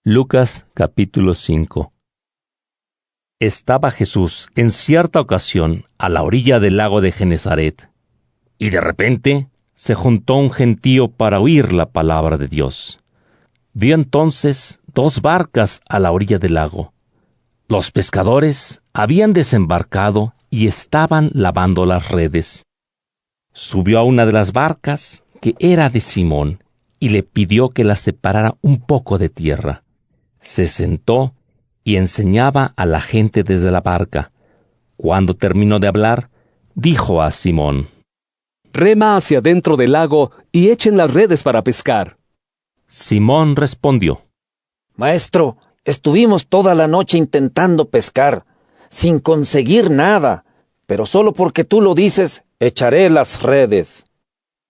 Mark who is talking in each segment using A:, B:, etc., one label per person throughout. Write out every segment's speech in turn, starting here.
A: Lucas capítulo 5. Estaba Jesús en cierta ocasión a la orilla del lago de Genesaret, y de repente se juntó un gentío para oír la palabra de Dios. Vio entonces 2 barcas a la orilla del lago. Los pescadores habían desembarcado y estaban lavando las redes. Subió a una de las barcas, que era de Simón, y le pidió que la separara un poco de tierra. Se sentó y enseñaba a la gente desde la barca. Cuando terminó de hablar, dijo a Simón:
B: «Rema hacia dentro del lago y echen las redes para pescar».
A: Simón respondió:
C: «Maestro, estuvimos toda la noche intentando pescar, sin conseguir nada, pero solo porque tú lo dices, echaré las redes».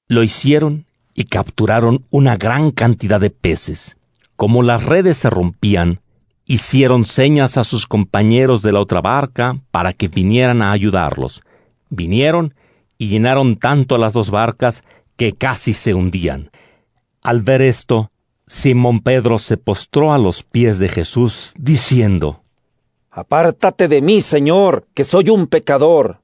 A: Lo hicieron y capturaron una gran cantidad de peces. Como las redes se rompían, hicieron señas a sus compañeros de la otra barca para que vinieran a ayudarlos. Vinieron y llenaron tanto las 2 barcas que casi se hundían. Al ver esto, Simón Pedro se postró a los pies de Jesús, diciendo:
C: «Apártate de mí, Señor, que soy un pecador».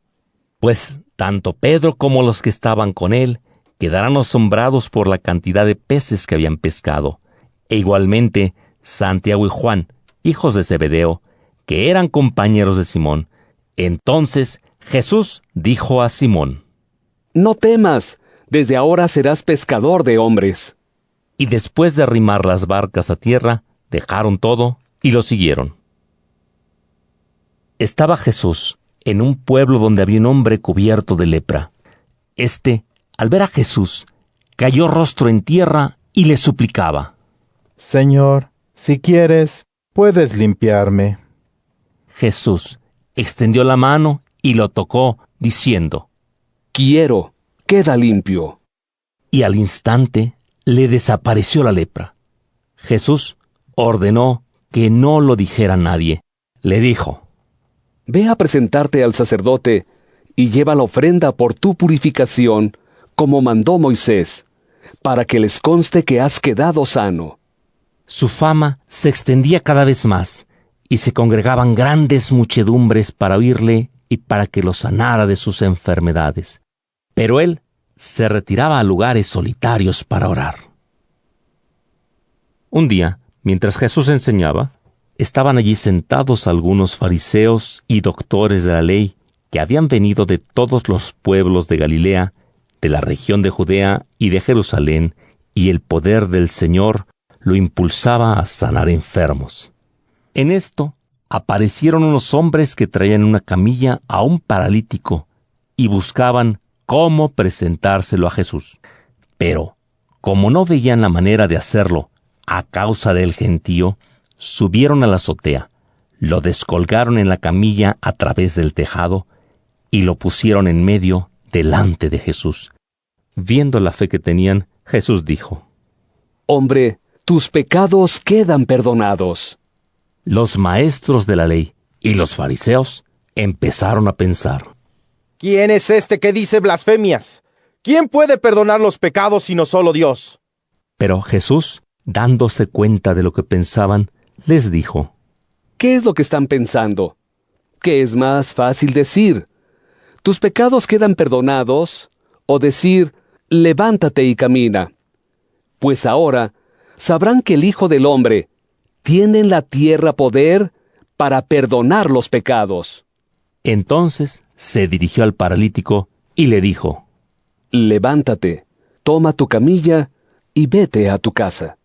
A: Pues tanto Pedro como los que estaban con él quedaron asombrados por la cantidad de peces que habían pescado. E igualmente Santiago y Juan, hijos de Zebedeo, que eran compañeros de Simón. Entonces Jesús dijo a Simón:
B: «No temas, desde ahora serás pescador de hombres».
A: Y después de arrimar las barcas a tierra, dejaron todo y lo siguieron. Estaba Jesús en un pueblo donde había un hombre cubierto de lepra. Al ver a Jesús, cayó rostro en tierra y le suplicaba:
D: «Señor, si quieres, puedes limpiarme».
A: Jesús extendió la mano y lo tocó, diciendo:
B: «Quiero, queda limpio».
A: Y al instante le desapareció la lepra. Jesús ordenó que no lo dijera a nadie. Le dijo:
B: «Ve a presentarte al sacerdote y lleva la ofrenda por tu purificación, como mandó Moisés, para que les conste que has quedado sano».
A: Su fama se extendía cada vez más, y se congregaban grandes muchedumbres para oírle y para que lo sanara de sus enfermedades. Pero él se retiraba a lugares solitarios para orar. Un día, mientras Jesús enseñaba, estaban allí sentados algunos fariseos y doctores de la ley que habían venido de todos los pueblos de Galilea, de la región de Judea y de Jerusalén, y el poder del Señor lo impulsaba a sanar enfermos. En esto aparecieron unos hombres que traían una camilla a un paralítico y buscaban cómo presentárselo a Jesús. Pero, como no veían la manera de hacerlo a causa del gentío, subieron a la azotea, lo descolgaron en la camilla a través del tejado y lo pusieron en medio delante de Jesús. Viendo la fe que tenían, Jesús dijo:
B: «Hombre, tus pecados quedan perdonados».
A: Los maestros de la ley y los fariseos empezaron a pensar:
E: ¿Quién es este que dice blasfemias? ¿Quién puede perdonar los pecados sino solo Dios?
A: Pero Jesús, dándose cuenta de lo que pensaban, les dijo:
B: ¿Qué es lo que están pensando? ¿Qué es más fácil decir? ¿Tus pecados quedan perdonados? O decir: levántate y camina. Pues ahora sabrán que el Hijo del Hombre tiene en la tierra poder para perdonar los pecados.
A: Entonces se dirigió al paralítico y le dijo:
B: Levántate, toma tu camilla y vete a tu casa.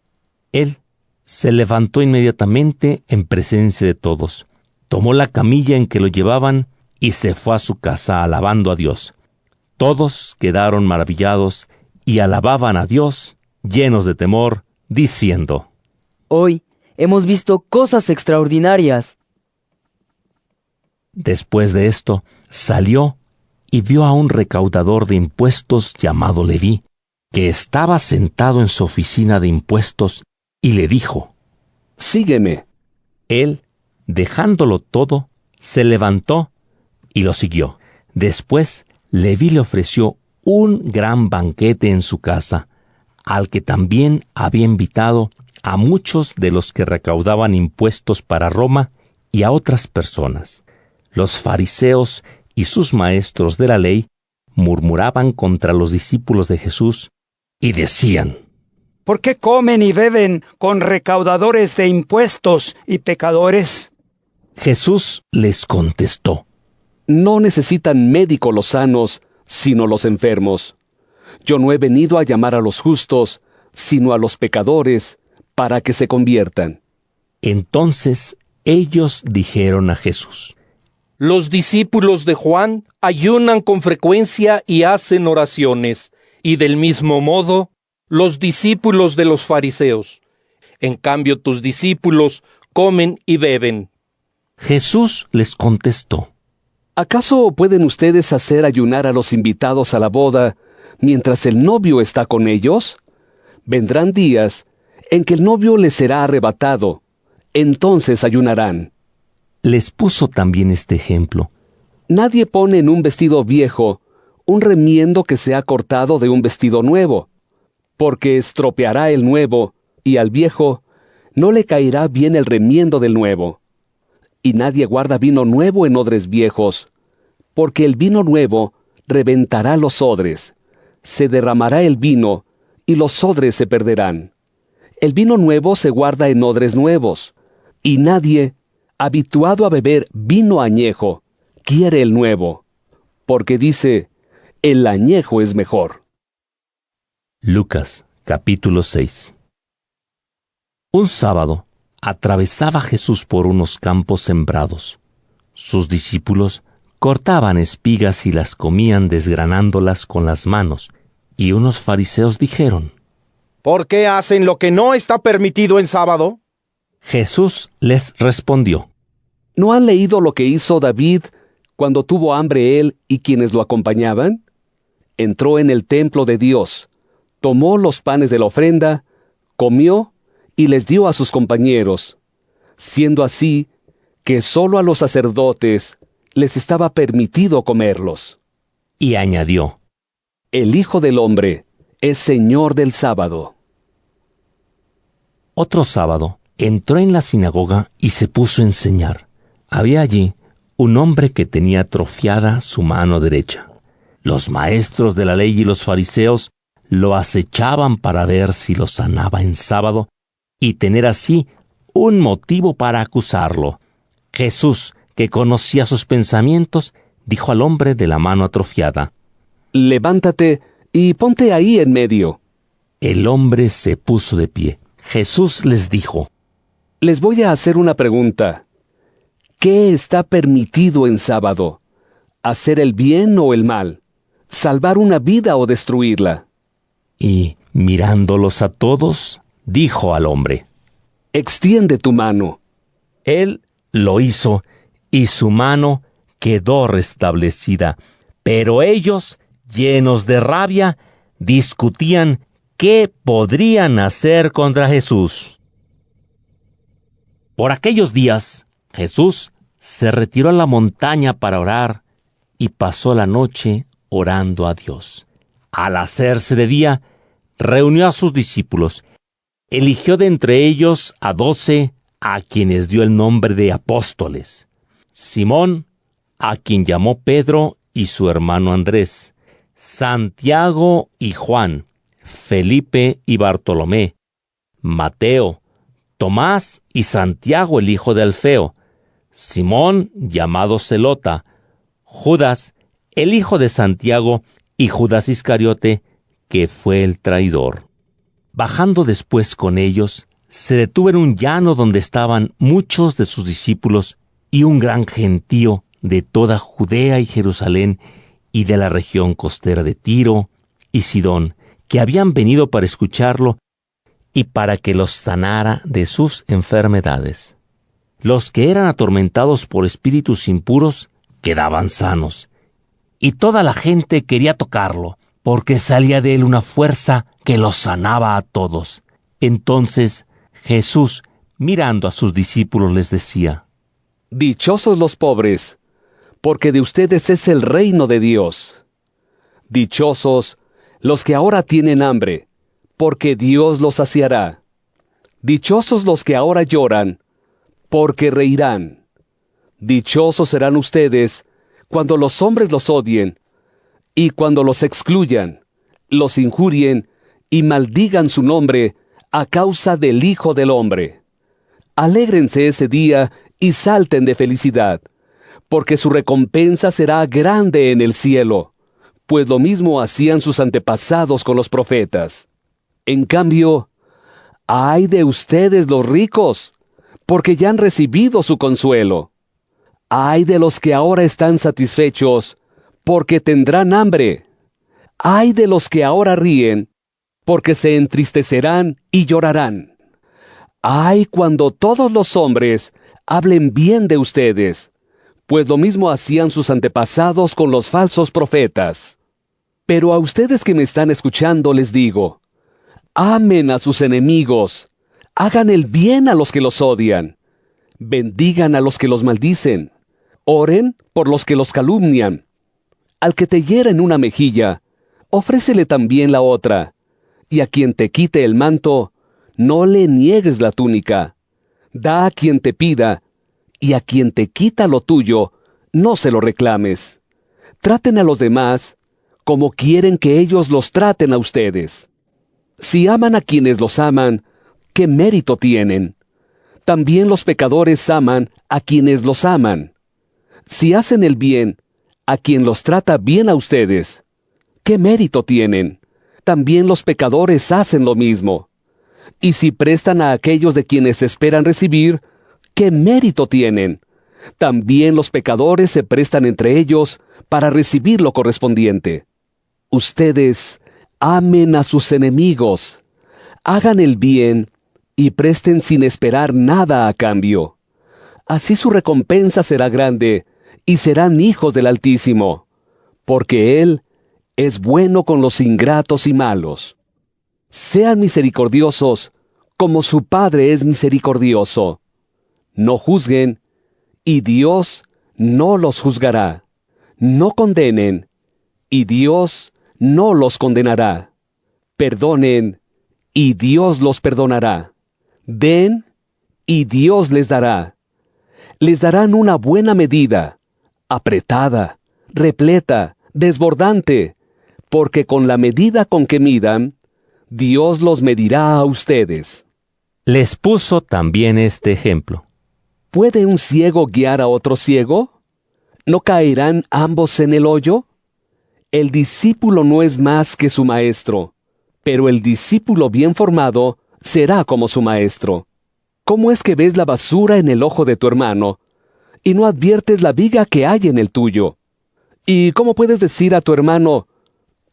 A: Él se levantó inmediatamente en presencia de todos, tomó la camilla en que lo llevaban y se fue a su casa alabando a Dios. Todos quedaron maravillados y alababan a Dios, llenos de temor, diciendo:
F: Hoy hemos visto cosas extraordinarias.
A: Después de esto, salió y vio a un recaudador de impuestos llamado Leví, que estaba sentado en su oficina de impuestos, y le dijo:
B: Sígueme.
A: Él, dejándolo todo, se levantó y lo siguió. Después, Leví le ofreció un gran banquete en su casa, al que también había invitado a muchos de los que recaudaban impuestos para Roma y a otras personas. Los fariseos y sus maestros de la ley murmuraban contra los discípulos de Jesús y decían:
G: ¿Por qué comen y beben con recaudadores de impuestos y pecadores?
A: Jesús les contestó:
B: No necesitan médico los sanos, sino los enfermos. Yo no he venido a llamar a los justos, sino a los pecadores, para que se conviertan.
A: Entonces ellos dijeron a Jesús:
H: Los discípulos de Juan ayunan con frecuencia y hacen oraciones, y del mismo modo los discípulos de los fariseos. En cambio, tus discípulos comen y beben.
A: Jesús les contestó:
B: ¿Acaso pueden ustedes hacer ayunar a los invitados a la boda mientras el novio está con ellos? Vendrán días en que el novio les será arrebatado. Entonces ayunarán.
A: Les puso también este ejemplo:
B: Nadie pone en un vestido viejo un remiendo que se ha cortado de un vestido nuevo, porque estropeará el nuevo, y al viejo no le caerá bien el remiendo del nuevo. Y nadie guarda vino nuevo en odres viejos, porque el vino nuevo reventará los odres, se derramará el vino, y los odres se perderán. El vino nuevo se guarda en odres nuevos, y nadie, habituado a beber vino añejo, quiere el nuevo, porque dice: el añejo es mejor.
A: Lucas, capítulo 6. Un sábado atravesaba Jesús por unos campos sembrados. Sus discípulos cortaban espigas y las comían desgranándolas con las manos, y unos fariseos dijeron:
E: ¿Por qué hacen lo que no está permitido en sábado?
A: Jesús les respondió:
B: ¿No han leído lo que hizo David cuando tuvo hambre él y quienes lo acompañaban? Entró en el templo de Dios, tomó los panes de la ofrenda, comió y les dio a sus compañeros, siendo así que sólo a los sacerdotes les estaba permitido comerlos.
A: Y añadió:
B: El Hijo del Hombre es Señor del sábado.
A: Otro sábado entró en la sinagoga y se puso a enseñar. Había allí un hombre que tenía atrofiada su mano derecha. Los maestros de la ley y los fariseos lo acechaban para ver si lo sanaba en sábado y tener así un motivo para acusarlo. Jesús, que conocía sus pensamientos, dijo al hombre de la mano atrofiada:
B: Levántate y ponte ahí en medio.
A: El hombre se puso de pie. Jesús les dijo:
B: Les voy a hacer una pregunta. ¿Qué está permitido en sábado? ¿Hacer el bien o el mal? ¿Salvar una vida o destruirla?
A: Y, mirándolos a todos, dijo al hombre:
B: Extiende tu mano.
A: Él lo hizo, y su mano quedó restablecida. Pero ellos, llenos de rabia, discutían qué podrían hacer contra Jesús. Por aquellos días, Jesús se retiró a la montaña para orar y pasó la noche orando a Dios. Al hacerse de día, reunió a sus discípulos. Eligió de entre ellos a 12, a quienes dio el nombre de apóstoles: Simón, a quien llamó Pedro y su hermano Andrés, Santiago y Juan, Felipe y Bartolomé, Mateo, Tomás y Santiago el hijo de Alfeo, Simón llamado Zelota, Judas, el hijo de Santiago, y Judas Iscariote, que fue el traidor. Bajando después con ellos, se detuvo en un llano donde estaban muchos de sus discípulos y un gran gentío de toda Judea y Jerusalén y de la región costera de Tiro y Sidón, que habían venido para escucharlo y para que los sanara de sus enfermedades. Los que eran atormentados por espíritus impuros quedaban sanos, y toda la gente quería tocarlo, porque salía de él una fuerza que los sanaba a todos. Entonces Jesús, mirando a sus discípulos, les decía:
B: Dichosos los pobres, porque de ustedes es el reino de Dios. Dichosos los que ahora tienen hambre, porque Dios los saciará. Dichosos los que ahora lloran, porque reirán. Dichosos serán ustedes cuando los hombres los odien, y cuando los excluyan, los injurien y maldigan su nombre a causa del Hijo del Hombre. Alégrense ese día y salten de felicidad, porque su recompensa será grande en el cielo, pues lo mismo hacían sus antepasados con los profetas. En cambio, ¡ay de ustedes los ricos!, porque ya han recibido su consuelo. ¡Ay de los que ahora están satisfechos!, porque tendrán hambre. ¡Ay de los que ahora ríen!, porque se entristecerán y llorarán. ¡Ay cuando todos los hombres hablen bien de ustedes!, pues lo mismo hacían sus antepasados con los falsos profetas. Pero a ustedes que me están escuchando les digo, amen a sus enemigos, hagan el bien a los que los odian, bendigan a los que los maldicen, oren por los que los calumnian. Al que te hiera en una mejilla, ofrécele también la otra, y a quien te quite el manto, no le niegues la túnica. Da a quien te pida, y a quien te quita lo tuyo, no se lo reclames. Traten a los demás como quieren que ellos los traten a ustedes. Si aman a quienes los aman, ¿qué mérito tienen? También los pecadores aman a quienes los aman. Si hacen el bien a quien los trata bien a ustedes, ¿qué mérito tienen? También los pecadores hacen lo mismo. Y si prestan a aquellos de quienes esperan recibir, ¿qué mérito tienen? También los pecadores se prestan entre ellos para recibir lo correspondiente. Ustedes amen a sus enemigos, hagan el bien y presten sin esperar nada a cambio. Así su recompensa será grande y serán hijos del Altísimo, porque Él es bueno con los ingratos y malos. Sean misericordiosos como su Padre es misericordioso. No juzguen, y Dios no los juzgará. No condenen, y Dios no los condenará. Perdonen, y Dios los perdonará. Den, y Dios les dará. Les darán una buena medida, apretada, repleta, desbordante, porque con la medida con que midan, Dios los medirá a ustedes.
A: Les puso también este ejemplo.
B: ¿Puede un ciego guiar a otro ciego? ¿No caerán ambos en el hoyo? El discípulo no es más que su maestro, pero el discípulo bien formado será como su maestro. ¿Cómo es que ves la basura en el ojo de tu hermano y no adviertes la viga que hay en el tuyo? ¿Y cómo puedes decir a tu hermano,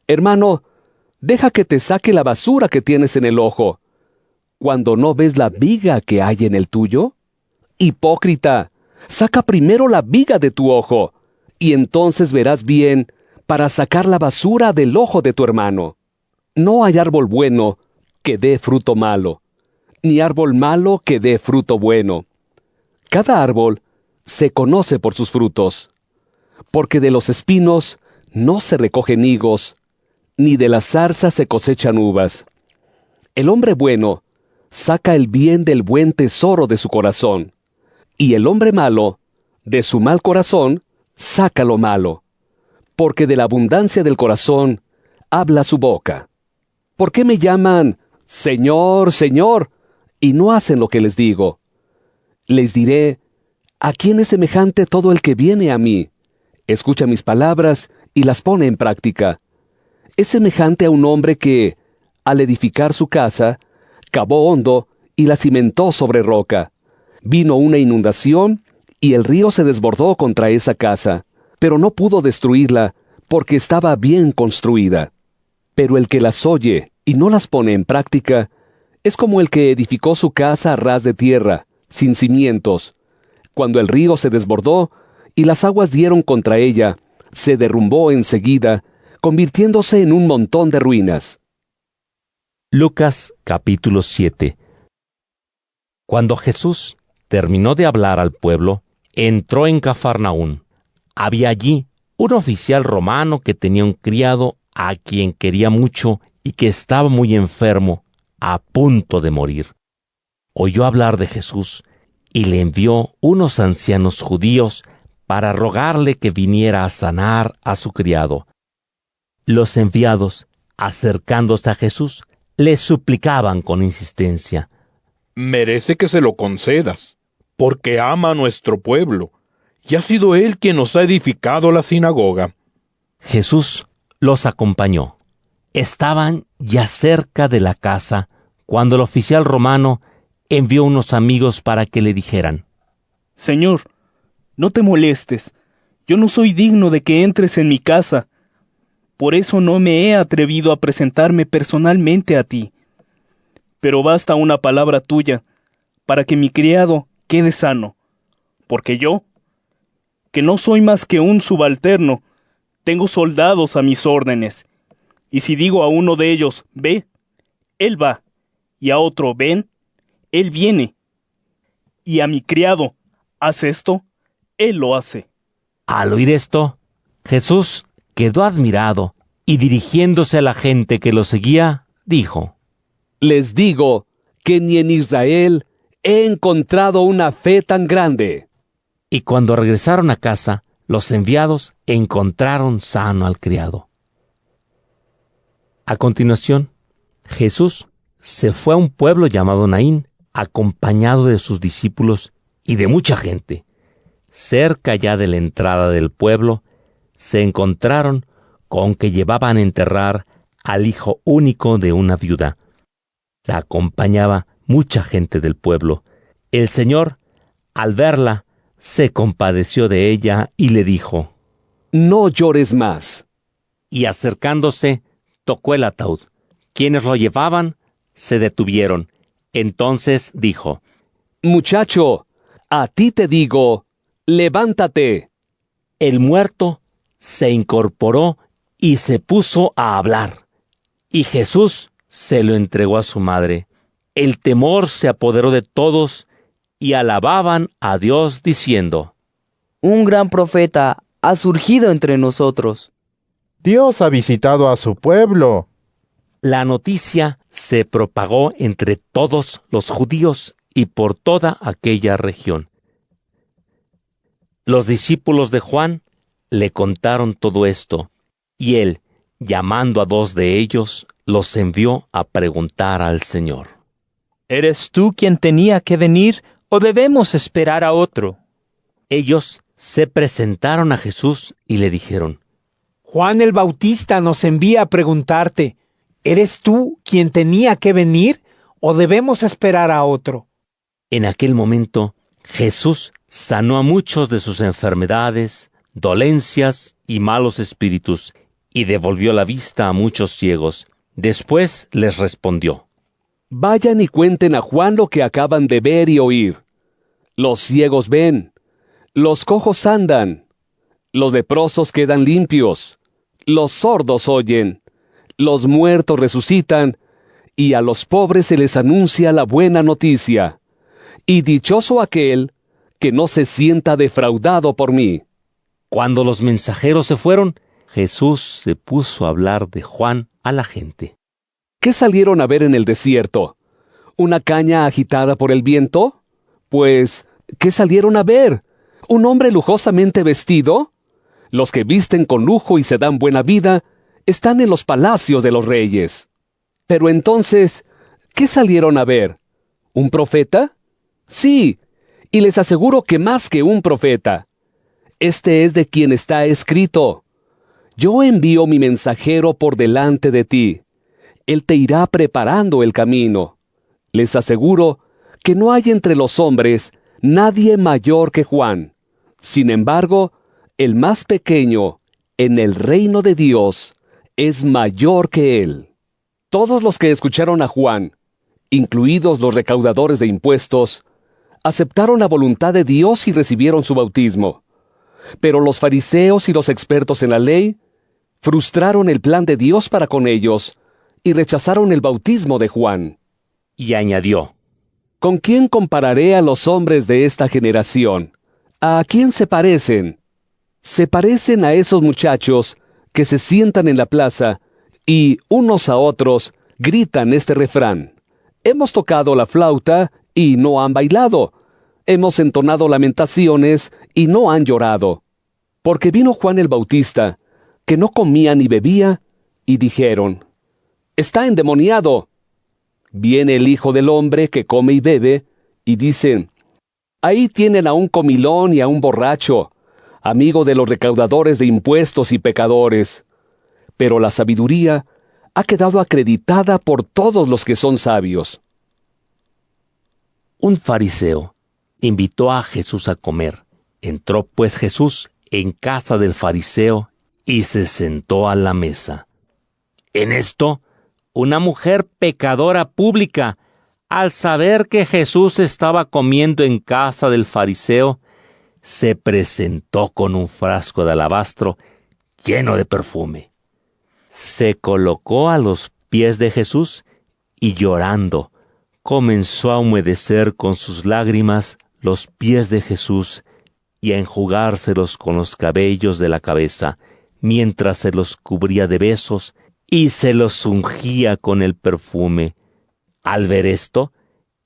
B: hermano, deja que te saque la basura que tienes en el ojo, cuando no ves la viga que hay en el tuyo? Hipócrita, saca primero la viga de tu ojo, y entonces verás bien para sacar la basura del ojo de tu hermano. No hay árbol bueno que dé fruto malo, ni árbol malo que dé fruto bueno. Cada árbol se conoce por sus frutos, porque de los espinos no se recogen higos, ni de las zarzas se cosechan uvas. El hombre bueno saca el bien del buen tesoro de su corazón, y el hombre malo, de su mal corazón, saca lo malo, porque de la abundancia del corazón habla su boca. ¿Por qué me llaman Señor, Señor, y no hacen lo que les digo? Les diré, ¿a quién es semejante todo el que viene a mí? Escucha mis palabras y las pone en práctica. Es semejante a un hombre que, al edificar su casa, cavó hondo y la cimentó sobre roca. Vino una inundación y el río se desbordó contra esa casa, pero no pudo destruirla porque estaba bien construida. Pero el que las oye y no las pone en práctica es como el que edificó su casa a ras de tierra, sin cimientos. Cuando el río se desbordó y las aguas dieron contra ella, se derrumbó enseguida, convirtiéndose en un montón de ruinas.
A: Lucas capítulo 7. Cuando Jesús terminó de hablar al pueblo, entró en Cafarnaún. Había allí un oficial romano que tenía un criado a quien quería mucho y que estaba muy enfermo, a punto de morir. oyó hablar de Jesús y le envió unos ancianos judíos para rogarle que viniera a sanar a su criado. Los enviados, acercándose a Jesús, le suplicaban con insistencia:
I: merece que se lo concedas, porque ama a nuestro pueblo, y ha sido él quien nos ha edificado la sinagoga.
A: Jesús los acompañó. Estaban ya cerca de la casa cuando el oficial romano envió unos amigos para que le dijeran:
J: Señor, no te molestes, yo no soy digno de que entres en mi casa. Por eso no me he atrevido a presentarme personalmente a ti. Pero basta una palabra tuya para que mi criado quede sano, porque yo, que no soy más que un subalterno, tengo soldados a mis órdenes, y si digo a uno de ellos, ve, él va, y a otro, ven, él viene, y a mi criado, haz esto, él lo hace.
A: Al oír esto, Jesús quedó admirado y dirigiéndose a la gente que lo seguía, dijo:
B: Les digo que ni en Israel he encontrado una fe tan grande.
A: Y cuando regresaron a casa, los enviados encontraron sano al criado. A continuación, Jesús se fue a un pueblo llamado Naín, acompañado de sus discípulos y de mucha gente. Cerca ya de la entrada del pueblo, se encontraron con que llevaban a enterrar al hijo único de una viuda. La acompañaba mucha gente del pueblo. El Señor, al verla, se compadeció de ella y le dijo:
B: No llores más.
A: Y acercándose, tocó el ataúd. Quienes lo llevaban se detuvieron. Entonces dijo:
B: Muchacho, a ti te digo, levántate.
A: El muerto se incorporó y se puso a hablar. Y Jesús se lo entregó a su madre. El temor se apoderó de todos y alababan a Dios diciendo:
F: Un gran profeta ha surgido entre nosotros.
D: Dios ha visitado a su pueblo.
A: La noticia se propagó entre todos los judíos y por toda aquella región. Los discípulos de Juan le contaron todo esto, y él, llamando a 2 de ellos, los envió a preguntar al Señor:
K: ¿Eres tú quien tenía que venir o debemos esperar a otro?
A: Ellos se presentaron a Jesús y le dijeron:
L: Juan el Bautista nos envía a preguntarte, ¿eres tú quien tenía que venir o debemos esperar a otro?
A: En aquel momento, Jesús sanó a muchos de sus enfermedades, dolencias y malos espíritus, y devolvió la vista a muchos ciegos. Después les respondió:
B: Vayan y cuenten a Juan lo que acaban de ver y oír. Los ciegos ven, los cojos andan, los leprosos quedan limpios, los sordos oyen, los muertos resucitan, y a los pobres se les anuncia la buena noticia. Y dichoso aquel que no se sienta defraudado por mí.
A: Cuando los mensajeros se fueron, Jesús se puso a hablar de Juan a la gente.
B: ¿Qué salieron a ver en el desierto? ¿Una caña agitada por el viento? Pues, ¿qué salieron a ver? ¿Un hombre lujosamente vestido? Los que visten con lujo y se dan buena vida están en los palacios de los reyes. Pero entonces, ¿qué salieron a ver? ¿Un profeta? Sí, y les aseguro que más que un profeta. Este es de quien está escrito: Yo envío mi mensajero por delante de ti. Él te irá preparando el camino. Les aseguro que no hay entre los hombres nadie mayor que Juan. Sin embargo, el más pequeño en el reino de Dios es mayor que él. Todos los que escucharon a Juan, incluidos los recaudadores de impuestos, aceptaron la voluntad de Dios y recibieron su bautismo. Pero los fariseos y los expertos en la ley frustraron el plan de Dios para con ellos y rechazaron el bautismo de Juan.
A: Y añadió:
B: ¿Con quién compararé a los hombres de esta generación? ¿A quién se parecen? Se parecen a esos muchachos que se sientan en la plaza y, unos a otros, gritan este refrán: Hemos tocado la flauta y no han bailado. Hemos entonado lamentaciones y no han llorado. Porque vino Juan el Bautista, que no comía ni bebía, y dijeron: está endemoniado. Viene el Hijo del Hombre, que come y bebe, y dicen: ahí tienen a un comilón y a un borracho, amigo de los recaudadores de impuestos y pecadores. Pero la sabiduría ha quedado acreditada por todos los que son sabios.
A: Un fariseo invitó a Jesús a comer. Entró pues Jesús en casa del fariseo y se sentó a la mesa. En esto, una mujer pecadora pública, al saber que Jesús estaba comiendo en casa del fariseo, se presentó con un frasco de alabastro lleno de perfume. Se colocó a los pies de Jesús y, llorando, comenzó a humedecer con sus lágrimas los pies de Jesús y a enjugárselos con los cabellos de la cabeza, mientras se los cubría de besos y se los ungía con el perfume. Al ver esto,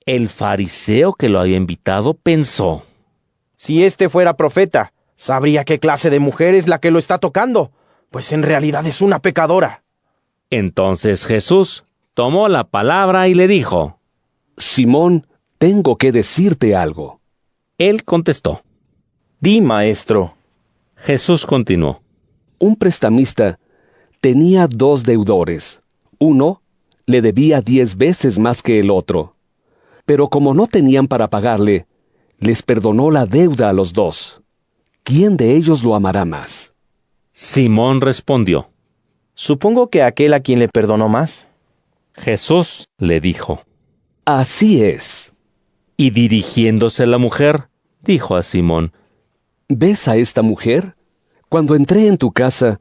A: el fariseo que lo había invitado pensó:
E: si este fuera profeta, sabría qué clase de mujer es la que lo está tocando, pues en realidad es una pecadora.
A: Entonces Jesús tomó la palabra y le dijo:
B: Simón, tengo que decirte algo.
A: Él contestó:
E: di, maestro.
A: Jesús continuó:
B: un prestamista tenía 2 deudores. Uno le debía 10 veces más que el otro. Pero como no tenían para pagarle, les perdonó la deuda a los 2. ¿Quién de ellos lo amará más?
A: Simón respondió:
E: supongo que aquel a quien le perdonó más.
A: Jesús le dijo:
B: así es.
A: Y dirigiéndose a la mujer, dijo a Simón:
B: ¿ves a esta mujer? Cuando entré en tu casa,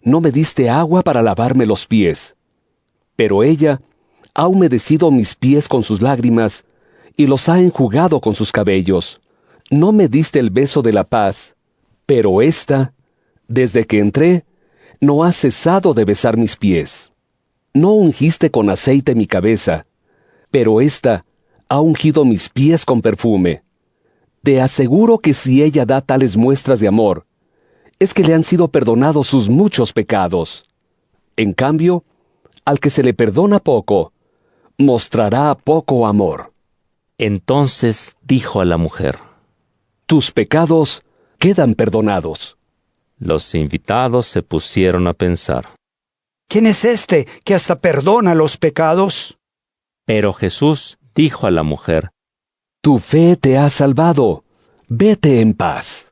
B: no me diste agua para lavarme los pies. Pero ella ha humedecido mis pies con sus lágrimas y los ha enjugado con sus cabellos. No me diste el beso de la paz, pero ésta, desde que entré, no ha cesado de besar mis pies. No ungiste con aceite mi cabeza, pero ésta ha ungido mis pies con perfume. Te aseguro que si ella da tales muestras de amor, es que le han sido perdonados sus muchos pecados. En cambio, al que se le perdona poco, mostrará poco amor.
A: Entonces dijo a la mujer:
B: tus pecados quedan perdonados.
A: Los invitados se pusieron a pensar:
G: ¿quién es este que hasta perdona los pecados?
A: Pero Jesús dijo a la mujer:
B: tu fe te ha salvado. Vete en paz.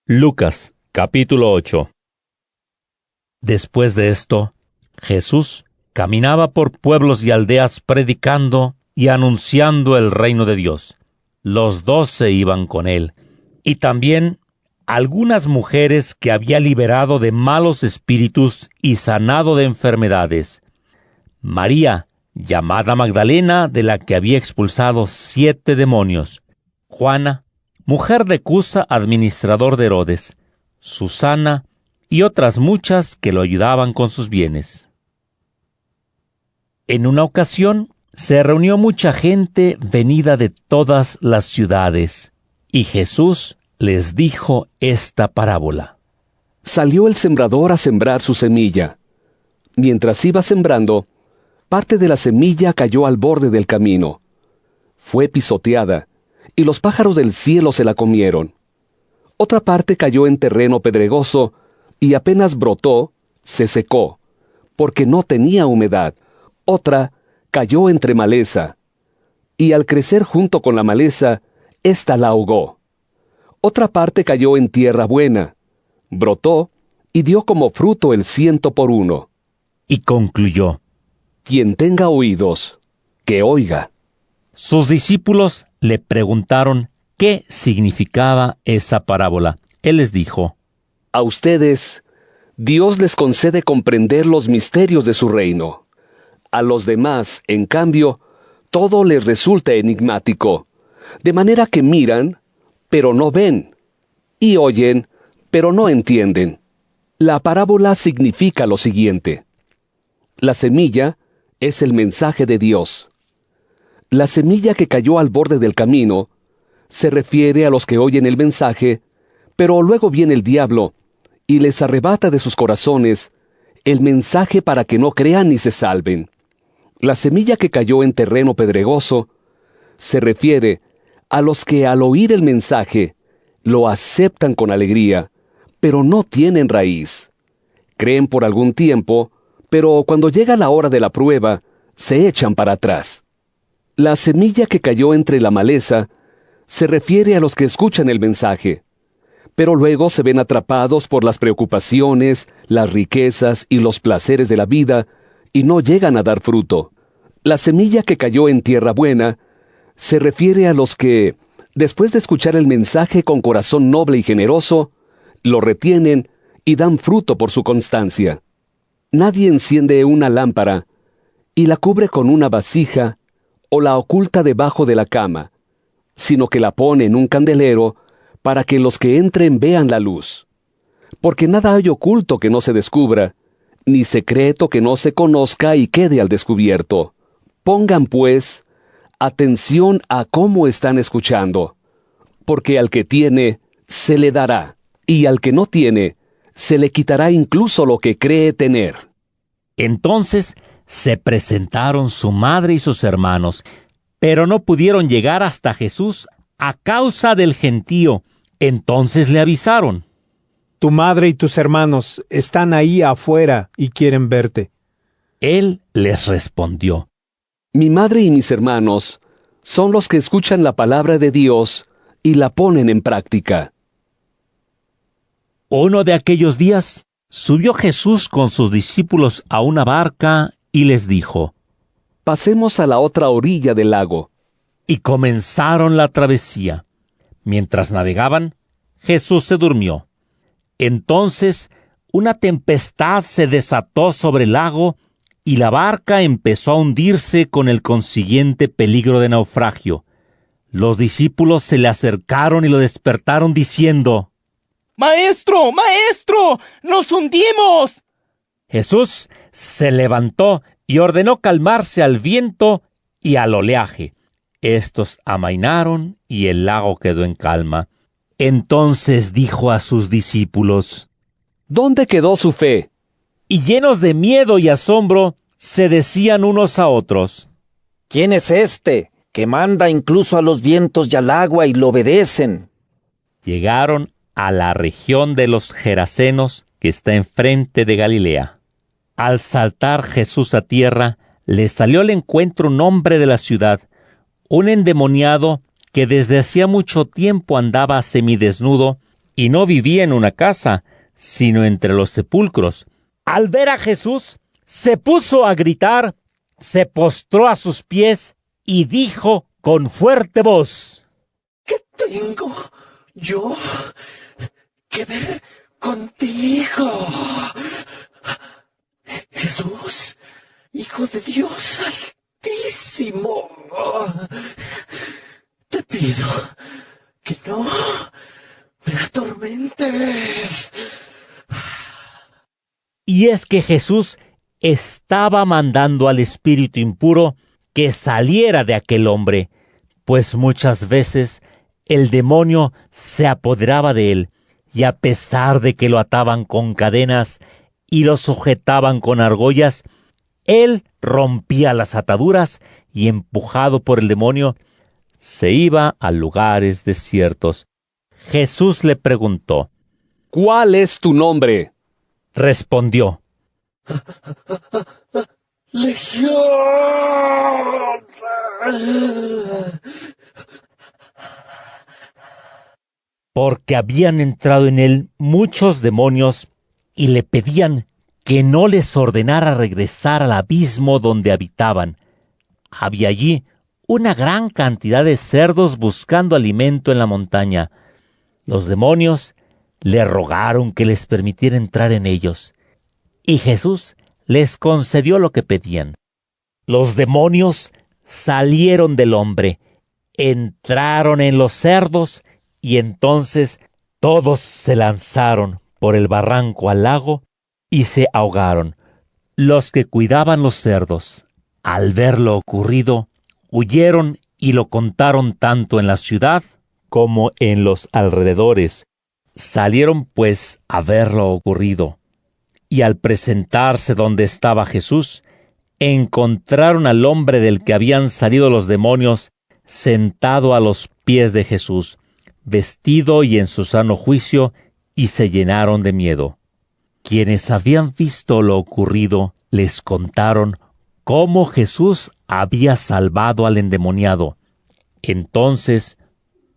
A: Lucas, capítulo 8. Después de esto, Jesús caminaba por pueblos y aldeas predicando y anunciando el reino de Dios. Los 12 iban con él, y también algunas mujeres que había liberado de malos espíritus y sanado de enfermedades. María, llamada Magdalena, de la que había expulsado 7 demonios. Juana, mujer de Cusa, administrador de Herodes. Susana y otras muchas que lo ayudaban con sus bienes. En una ocasión se reunió mucha gente venida de todas las ciudades, y Jesús les dijo esta parábola.
B: Salió el sembrador a sembrar su semilla. Mientras iba sembrando, parte de la semilla cayó al borde del camino. Fue pisoteada, y los pájaros del cielo se la comieron. Otra parte cayó en terreno pedregoso, y apenas brotó, se secó, porque no tenía humedad. Otra cayó entre maleza, y al crecer junto con la maleza, ésta la ahogó. Otra parte cayó en tierra buena, brotó, y dio como fruto el 100 por 1.
A: Y concluyó:
B: quien tenga oídos, que oiga.
A: Sus discípulos le preguntaron qué significaba esa parábola. Él les dijo:
B: a ustedes, Dios les concede comprender los misterios de su reino. A los demás, en cambio, todo les resulta enigmático, de manera que miran, pero no ven, y oyen, pero no entienden. La parábola significa lo siguiente: la semilla es el mensaje de Dios. La semilla que cayó al borde del camino se refiere a los que oyen el mensaje, pero luego viene el diablo y les arrebata de sus corazones el mensaje para que no crean ni se salven. La semilla que cayó en terreno pedregoso se refiere a los que al oír el mensaje lo aceptan con alegría, pero no tienen raíz. Creen por algún tiempo, pero cuando llega la hora de la prueba, se echan para atrás. La semilla que cayó entre la maleza se refiere a los que escuchan el mensaje, pero luego se ven atrapados por las preocupaciones, las riquezas y los placeres de la vida y no llegan a dar fruto. La semilla que cayó en tierra buena se refiere a los que, después de escuchar el mensaje con corazón noble y generoso, lo retienen y dan fruto por su constancia. Nadie enciende una lámpara y la cubre con una vasija o la oculta debajo de la cama, sino que la pone en un candelero para que los que entren vean la luz. Porque nada hay oculto que no se descubra, ni secreto que no se conozca y quede al descubierto. Pongan, pues, atención a cómo están escuchando, porque al que tiene, se le dará, y al que no tiene, se le quitará incluso lo que cree tener.
A: Entonces se presentaron su madre y sus hermanos, pero no pudieron llegar hasta Jesús a causa del gentío. Entonces le avisaron:
L: Tu madre y tus hermanos están ahí afuera y quieren verte.
A: Él les respondió:
B: Mi madre y mis hermanos son los que escuchan la palabra de Dios y la ponen en práctica.
A: Uno de aquellos días subió Jesús con sus discípulos a una barca y les dijo:
B: Pasemos a la otra orilla del lago.
A: Y comenzaron la travesía. Mientras navegaban, Jesús se durmió. Entonces una tempestad se desató sobre el lago y la barca empezó a hundirse con el consiguiente peligro de naufragio. Los discípulos se le acercaron y lo despertaron diciendo:
J: ¡Maestro! ¡Maestro! ¡Nos hundimos!
A: Jesús se levantó y ordenó calmarse al viento y al oleaje. Estos amainaron y el lago quedó en calma. Entonces dijo a sus discípulos:
B: ¿Dónde quedó su fe?
A: Y llenos de miedo y asombro, se decían unos a otros:
C: ¿Quién es este, que manda incluso a los vientos y al agua y lo obedecen?
A: Llegaron a la región de los Gerasenos, que está enfrente de Galilea. Al saltar Jesús a tierra, le salió al encuentro un hombre de la ciudad, un endemoniado que desde hacía mucho tiempo andaba semidesnudo y no vivía en una casa, sino entre los sepulcros. Al ver a Jesús, se puso a gritar, se postró a sus pies y dijo con fuerte voz:
M: ¿Qué tengo yo que ver contigo, Jesús, Hijo de Dios Altísimo? Te pido que no me atormentes.
A: Y es que Jesús estaba mandando al espíritu impuro que saliera de aquel hombre, pues muchas veces el demonio se apoderaba de él, y a pesar de que lo ataban con cadenas y lo sujetaban con argollas, él rompía las ataduras y, empujado por el demonio, se iba a lugares desiertos. Jesús le preguntó:
B: ¿Cuál es tu nombre?
A: Respondió:
M: Legión.
A: Porque habían entrado en él muchos demonios y le pedían que no les ordenara regresar al abismo donde habitaban. Había allí una gran cantidad de cerdos buscando alimento en la montaña. Los demonios le rogaron que les permitiera entrar en ellos, y Jesús les concedió lo que pedían. Los demonios salieron del hombre, entraron en los cerdos, y entonces todos se lanzaron por el barranco al lago y se ahogaron. Los que cuidaban los cerdos, al ver lo ocurrido, huyeron y lo contaron tanto en la ciudad como en los alrededores. Salieron pues a ver lo ocurrido, y al presentarse donde estaba Jesús, encontraron al hombre del que habían salido los demonios sentado a los pies de Jesús, vestido y en su sano juicio, y se llenaron de miedo. Quienes habían visto lo ocurrido les contaron cómo Jesús había salvado al endemoniado. Entonces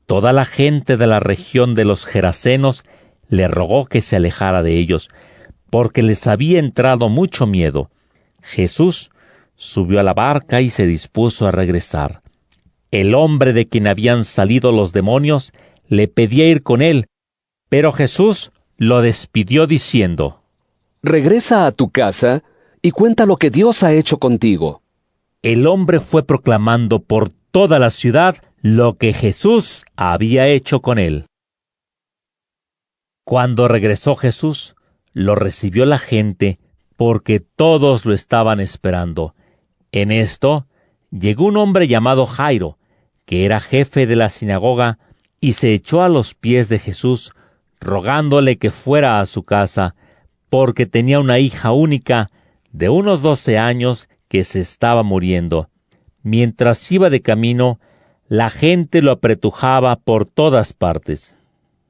A: toda la gente de la región de los Gerasenos le rogó que se alejara de ellos, porque les había entrado mucho miedo. Jesús subió a la barca y se dispuso a regresar. El hombre de quien habían salido los demonios le pedía ir con él, pero Jesús lo despidió diciendo:
B: Regresa a tu casa y cuenta lo que Dios ha hecho contigo.
A: El hombre fue proclamando por toda la ciudad lo que Jesús había hecho con él. Cuando regresó Jesús, lo recibió la gente, porque todos lo estaban esperando. En esto llegó un hombre llamado Jairo, que era jefe de la sinagoga, y se echó a los pies de Jesús, rogándole que fuera a su casa, porque tenía una hija única de unos 12 años que se estaba muriendo. Mientras iba de camino, la gente lo apretujaba por todas partes.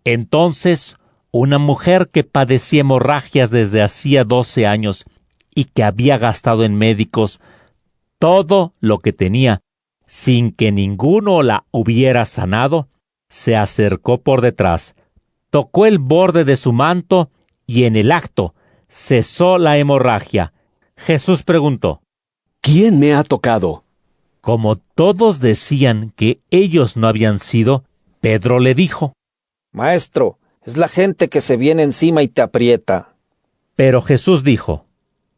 A: Entonces, una mujer que padecía hemorragias desde hacía 12 años y que había gastado en médicos todo lo que tenía, sin que ninguno la hubiera sanado, se acercó por detrás, tocó el borde de su manto y en el acto cesó la hemorragia. Jesús preguntó:
B: ¿Quién me ha tocado?
A: Como todos decían que ellos no habían sido, Pedro le dijo:
C: Maestro, es la gente que se viene encima y te aprieta.
A: Pero Jesús dijo: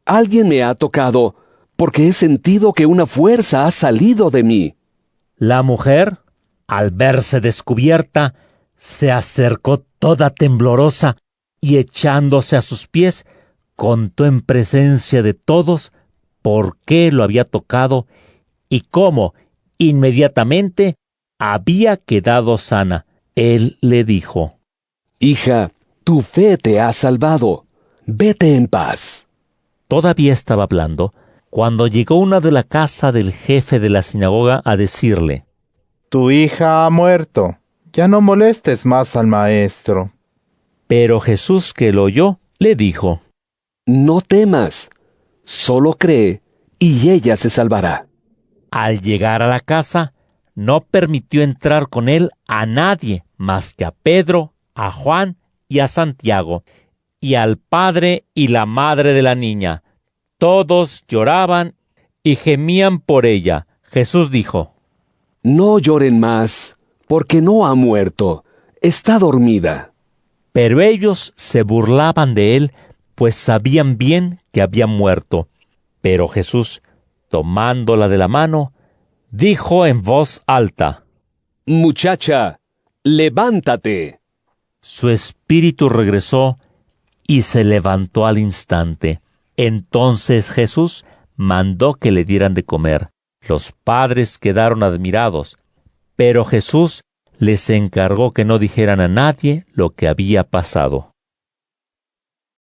B: Alguien me ha tocado, porque he sentido que una fuerza ha salido de mí.
A: La mujer, al verse descubierta, se acercó toda temblorosa y echándose a sus pies, contó en presencia de todos por qué lo había tocado y cómo inmediatamente había quedado sana. Él le dijo:
B: Hija, tu fe te ha salvado. Vete en paz.
A: Todavía estaba hablando cuando llegó una de la casa del jefe de la sinagoga a decirle:
D: Tu hija ha muerto. Ya no molestes más al maestro.
A: Pero Jesús, que lo oyó, le dijo:
B: No temas, solo cree y ella se salvará.
A: Al llegar a la casa, no permitió entrar con él a nadie más que a Pedro, a Juan y a Santiago, y al padre y la madre de la niña. Todos lloraban y gemían por ella. Jesús dijo:
B: No lloren más, porque no ha muerto, está dormida.
A: Pero ellos se burlaban de él, pues sabían bien que había muerto. Pero Jesús, tomándola de la mano, dijo en voz alta:
B: Muchacha, levántate.
A: Su espíritu regresó y se levantó al instante. Entonces Jesús mandó que le dieran de comer. Los padres quedaron admirados, pero Jesús les encargó que no dijeran a nadie lo que había pasado.